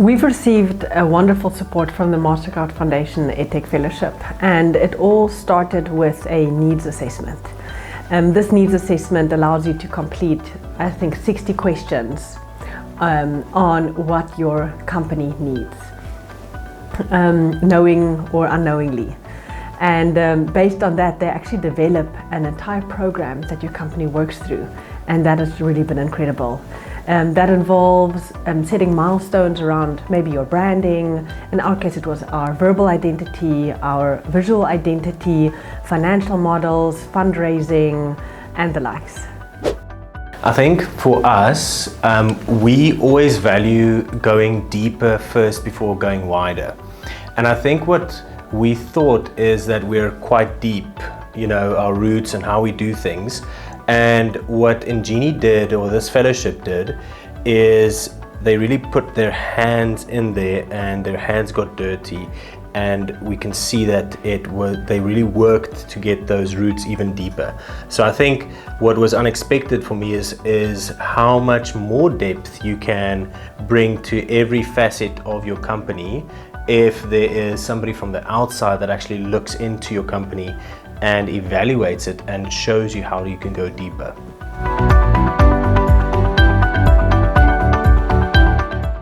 We've received a wonderful support from the Mastercard Foundation EdTech Fellowship, and it all started with a needs assessment. This needs assessment allows you to complete, I think, 60 questions on what your company needs, knowing or unknowingly. And based on that, they actually develop an entire program that your company works through, and that has really been incredible. That involves setting milestones around maybe your branding. In our case, it was our verbal identity, our visual identity, financial models, fundraising, and the likes. I think for us, we always value going deeper first before going wider. And I think what we thought is that we're quite deep, our roots and how we do things. And what Injini did, or this fellowship did, is they really put their hands in there and their hands got dirty, and we can see that they really worked to get those roots even deeper. So I think what was unexpected for me is how much more depth you can bring to every facet of your company if there is somebody from the outside that actually looks into your company and evaluates it and shows you how you can go deeper.